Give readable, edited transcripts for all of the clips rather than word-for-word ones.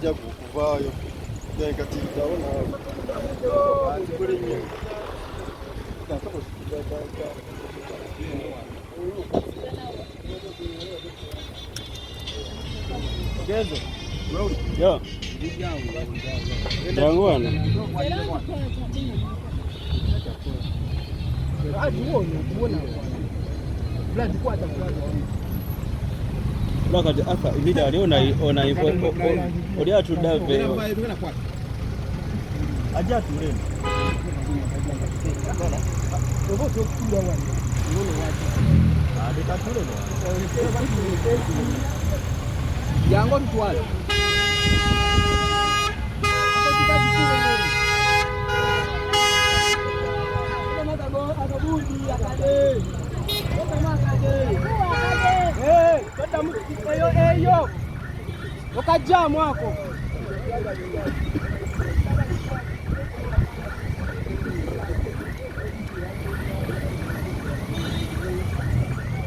tojja kuvaayo kati ndabona Gezo. Yo. Jangu wana. Lakati aka ibida aliona oli atudave. Aja tuleni. Obo tokula wana. Ngono wacha. Adekatule no. Yango mtwala. Eyo okajamu wako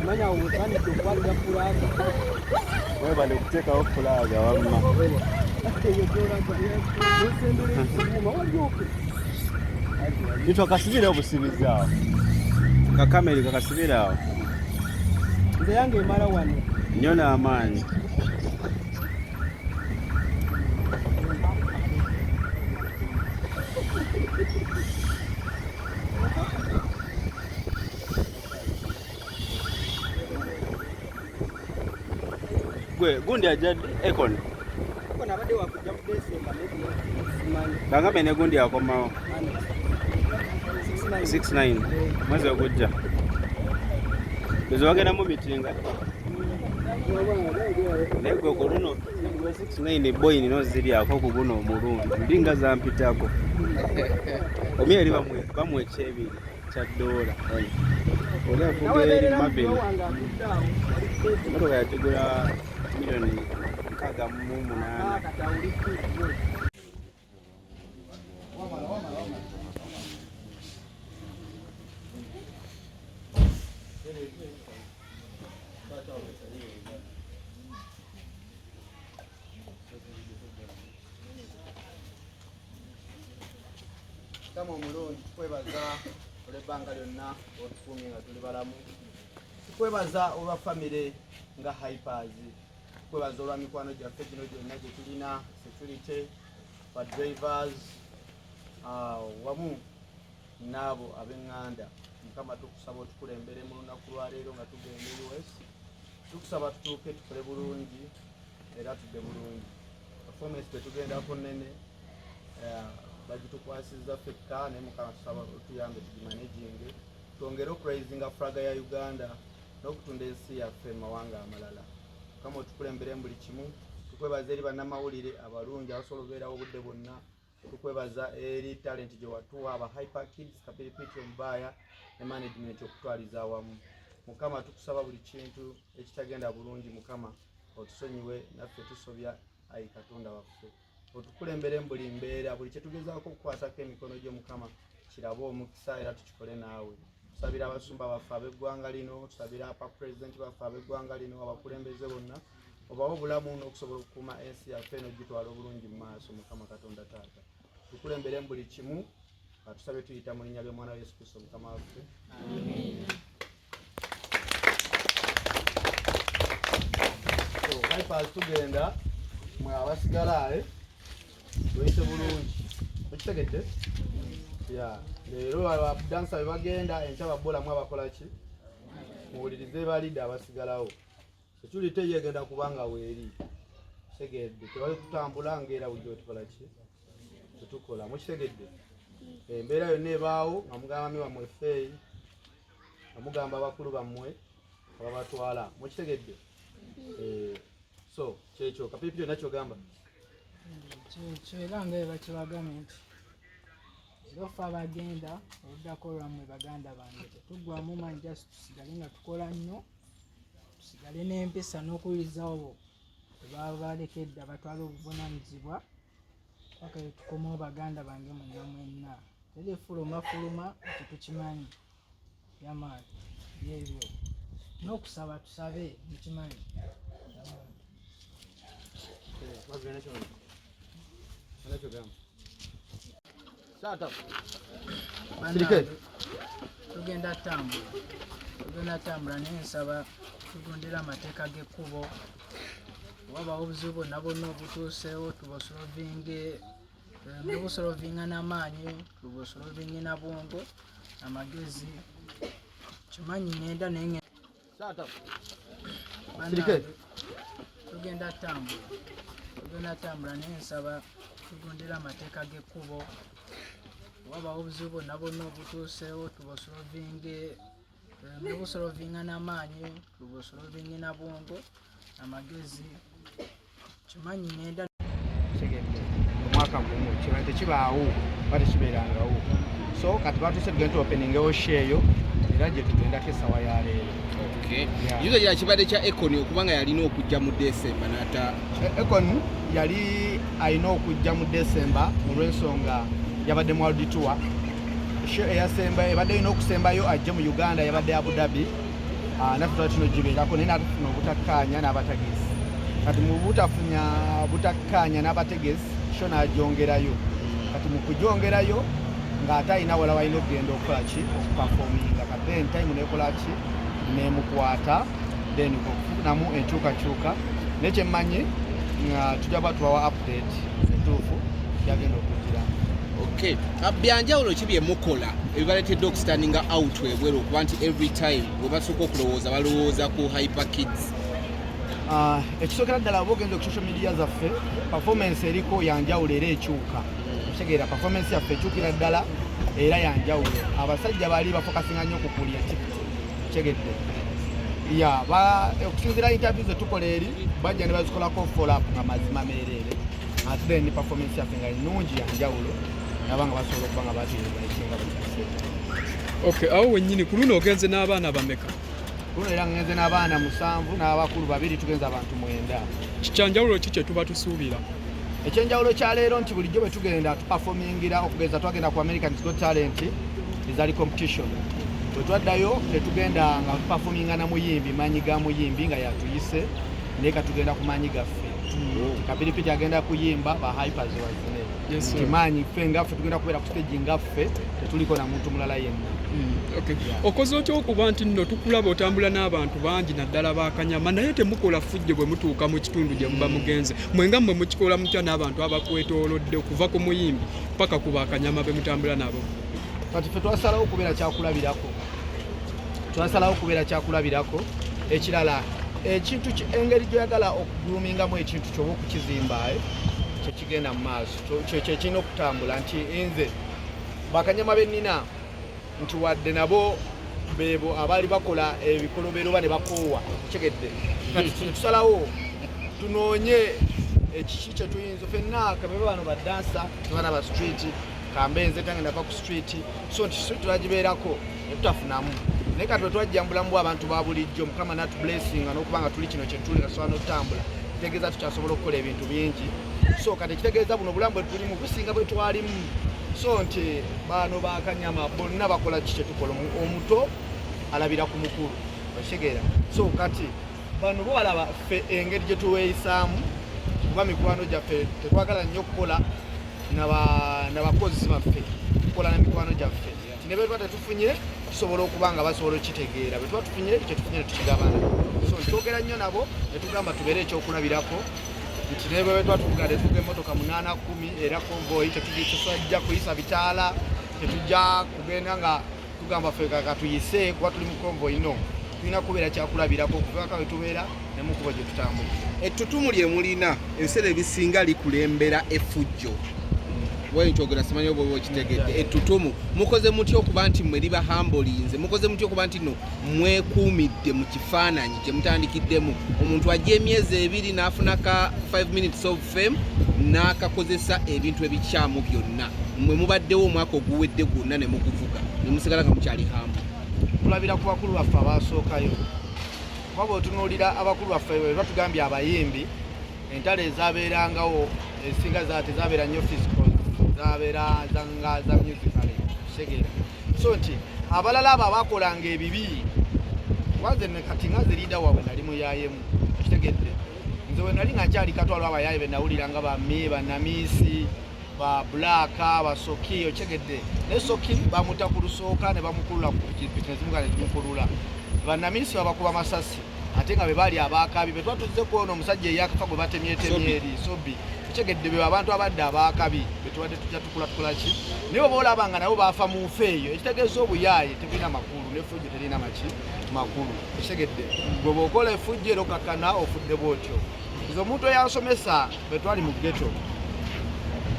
manya utani kukwalira kulaga wewe bali kuteka okulaga wamma Nito kasibira obusibizaawo kakameri kakasibiraawo nze yange emala wano nnyo n'amaanyi gwe gundi ajja Ekon abadde wakujja mu Desemba bangambe ne gundi akomawo 69 mwezi ogujja bezogenda mu mitinga nego koluno 69 boy nino ziryako ku guno omulungi ndinga zampitako omi eri bamwe kyebiri kya dola oli afugeri mabini motoka yategula milioni 68 Kama omulungi tukwebaza olw'ebbanga lyonna otukuumye nga tuli balamu. Tukwebaza olwa famire nga Hypers. Tukwebaza olwa mikwano gyaffe gino gyonna gye tulina, security, ba drivers, wamu n'abo ab'eŋŋanda. Mukama tukusaba otukulembere mu lunaku lwaleero nga tugenda US. Tukusaba tutuuke tukole bulungi era tudde bulungi. Performance tetugendako nnene bagitukwasizza ffekka naye Mukama tusaba otuyambe tugimanaging twongere okuraisinga flaga ya Uganda n'okutunda ensi yaffe mu mawanga amalala. Mukama otukulembere buli kimu. Tukwebaza eri bannamawulire abalungi abasobola okubeerawo obudde bwonna. Tukwebaza eri talent gye watuwa aba Hyper Kids Kapiripiti Omubaaya ne management okutwaliza awamu. Mukama tukusaba buli kintu ekitagenda bulungi Mukama otusonyiwe naffe tusobya ayi Katonda waffe. Otukulembere buli mbeera buli kyetugezaako okukwatako emikono gye Mukama kirabe omukisa era tukikole naawe. Tusabira abasumba baffe ab'eggwanga lino, tusabira apa president baffe ab'eggwanga lino, abakulembeze bonna obawo obulamu n'okusobola okukuuma ensi yaffe n'ogitwala obulungi mu maaso Mukama Katonda Taata. Tukulembere buli kimu tusabye tuyita mu linnya ly'omwana wa Yesu Kristo Mukama waffe. Amen. So Hypers tugenda mwe abasigala Wait bulungi. Okitegedde? Ya, leero abadansa be bagenda enkya bola mu abakola ki? Muwulirize balida abasigalawo. Security yegenda kubanga weeri. Segedde tewali kutambula ngera bujjo tukola ki? Tutukola. Mukitegedde? Embeera yonna ebaawo nga mugamba mi wamwe ffeeyi. Amugamba abakulu bammwe ababatwala. Mukitegedde? So, kyekyo Kapiripiti nakyo gamba. Era nga bakibagambye nti ofa abagenda obuddako lwammwe baganda bange tetuggwamu manja tusigale nga tukola nnyo tusigale n'empisa n'okuwulirizawo tebaba balekedde abatwala obuvunaanyizibwa paka tukomawo baganda bange mwenna mwenna teri fuluma tetukimanyi yamaani byebyo n'okusaba tusabe mukimanyi tugenda tambula naye nsaba tugondera amateeka g'ekkubo wabawo obuzibu bwonna bwonna obutuuseewo tubusolovinge nebusolovinga n'amaanyi tubusolovinge na bwongo amagezi kimanyi ngenda naye tugenda tambula naye nsaba tugondera amateeka g'ekkubo wabawo obuzibu bwonna bwonna obutuuseewo tubusolovinge nebusolovinga n'amaanyi tubusolovinge na bwongo amagezi kimanyi ngenda omwaka gumu kiba tekibaawo bate kibeerangawo so kati batuse tugenda openingewo sheeyo era gye tugendako essawa ya leero. Yizo kya kibadde kya Econ okubanga yalina okujja mu December n'ata Econ yali alina okujja mu December mu lw'ensonga yabadde mu World Tour. Eyasemba ebadde alina okusembayo ajje mu Uganda yabadde Abu Dhabi. Naffe twali tunogibeerako naye natufuna obutakkaanya n'abategesi. Kati mu butakkaanya n'abategesi sho n'agyongerayo. Kati mu kugyongerayo ng'ate alina wala walina okugenda okukola ki okupafominga kati then time nekola ki nemukwata then okufunamu enkyukakyuka nekyemmanyi nga tujja kuba tubawa update entuufu yagenda okugiramu. Okay. Byanjawulo ki bye mukola ebibaleetedde okustanninga out webweru okuba nti every time bwe basooka okulowooza balowooza ku Hyper Kids? Ekisookera ddala oba ogenza ku social media zaffe performance eriko yanjawulo era ekyuka. Kitegeera performance yaffe ekyukira ddala era yanjawulo. Abasajja baali bafokasinga nnyo ku kulya kitegedde. Okusinziira interview ze tukola eri bajja ne bazikolako follow up nga mazima meereere. Ate then performance yaffe nga nnungi yanjawulo nabanga basobola okuba nga bateereza ekinga buli kaseera. Okay, awo wennyini ku luno ogenze n'abaana bameka? Kuno era ngenze n'abaana 7 n'abakulu 2 tugenza abantu 9. Kikyanjawulo ki kye tuba tusuubira? Ekyenjawulo kya leero nti bulijjo bwe tugenda tupafomingira okugeza twagenda ku American's Got Talent result competition. Bwe twaddayo tetugenda nga tupafominga na muyimbi manyi ga muyimbi nga yatuyise naye katugenda ku manyi gaffe. Kapiripiti agenda kuyimba ba Hypers wazine. Yes, kimanyi ffe ngaffe tugenda kubeera ku stage ngaffe tetuliko na muntu mulala yenna. Okay. Okoze otya okuba nti nno tukulaba otambula n'abantu bangi naddala bakanyama naye temukola fujjo bwe mutuuka mu kitundu gye muba mugenze mwenga mmwe mukikola mutya n'abantu abakwetoolodde okuva ku muyimbi paka ku bakanyama be mutambula nabo? Kati ffe twasalawo okubeera kyakulabirako. Ekirala ekintu engeri gyoyagala okugulumingamu ekintu kyoba okukizimba kyekigenda mu maaso kyekirina okutambula nti nze bakanyama bennina nti wadde nabo bebo abaali bakola ebikolobero ba ne bakoowa kitegedde kati tusalawo tunoonye ekiki kye tuyinza ffenna kabebe bano badansa abaana ba street kambenze tange nava ku street so nti street tulagibeerako netutafunamu naye kati twajjambula mu abantu ba bulijjo mukama natu blessing n'okubanga tuli kino kye tuli nga tusobola n'otutambula kitegeeza tukyasobola okukola ebintu bingi so kati ekitegeeza buno obulamu bwe tulimu businga bwe twalimu so nti bano bakanyama bonna bakola kiki tukola omuto alabira ku mukulu okitegeera so kati bano bo balaba ffe engeri gye tuweeyisaamu kuba mikwano gyaffe tetwagala nnyo okukola n'abakozi baffe tukola na mikwano gyaffe ne bwe tuba tetufunye tusobola okuba nga basobola okitegeera bwe tuba tufunye kyetufunye ne tukigabana so twogera nnyo nabo ne tugamba tubeere ekyokulabirako nti ne bwe tuba tuvuga tetuvuga emmotoka 8-10 era konvoyi tetujja kuyisa bitaala tetujja kugenda nga tugamba ffe kaka tuyise kuba tuli mu konvoyi no tulina kubeera kyakulabirako okuvaka we tubeera ne mukubo gye tutambula. Ettutumu lye mulina ebiseera ebisinga likulembera effujjo wenkyogera simanyi oba okitegedde ettutumu mukoze mutya okuba nti mwe liba hambolinze mukoze mutya okuba nti no mwekuumidde mu kifaananyi kye mutandikiddemu omuntu ajja emyezi 2 n'afuna ka 5 minutes of fame n'akakozesa ebintu ebikyamu byonna mwe mubaddewo omwaka oguwedde gwonna ne muguvuga ne musigala nga mukyali hambo. Tulabira ku bakulu baffe abaasookayo kuba bw'otunuulira abakulu baffe bwe batugambye abayimbi entalo ezaabeerangawo ezisinga tezabeera nnyo physical zabeera za musical kisegeera so nti abalala abo abakolanga ebibi wanze kati nga ziriida waabwe nali muyayemu kitegedde nze we nali nga nkyali katwalo abayaaye be nawulira nga bammi bannamiisi ba black abasoki okyegedde ne soki bamuta ku lusooka ne bamukulula ku pikipiki nezimugale zimukulula bannamisi babakuba masasi ate nga be bali abaakabi be twatuze kuona omusajja eyakafa gwe batemyetemyeri sobi okyegedde be abantu abadde abaakabi be tubadde tujja tukula ki nibo boolabanga nabo baafa mu nfe eyo ekitegeeza obuyaaye tebirina makulu n'effujjo terina makulu okyegedde gwe bw'okola effujjo era okakkana ofudde bw'otyo nze omuntu eyansomesa be twali mu ghetto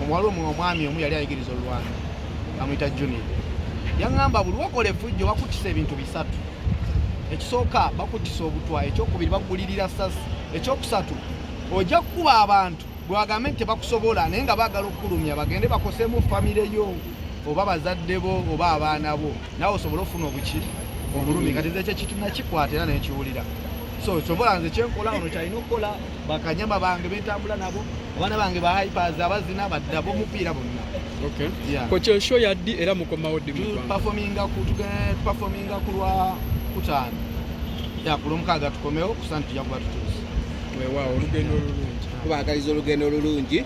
omuwala omwami omu yali ayigiriza olwana amuyita Junior yaŋŋamba buli wakola effujjo bakutisa ebintu bisatu ekisooka bakutisa obutwa ekyokubiri bagulirira sasi ekyokusatu ojja kukuba abantu bwe bagambe nti tebakusobola naye nga baagala okukulumya bagende bakosemu famire yo oba bazadde bo oba abaana bo nawe osobole ofuna obulumi kati ze ekyo nakikwata era nekiwulira so sobola nze kyenkola ono kyalina okukola bakanyama bange betambula nabo abaana bange bahaipas abazina baddabo omupiira bonna kocha show yaddi era mukomawo ddi performinga ku lwa kutaano ku lwomukaaga tukomewo kusana tujja kuba tutuuse weewaawo olugendo olulungi kubaagaliza olugendo olulungi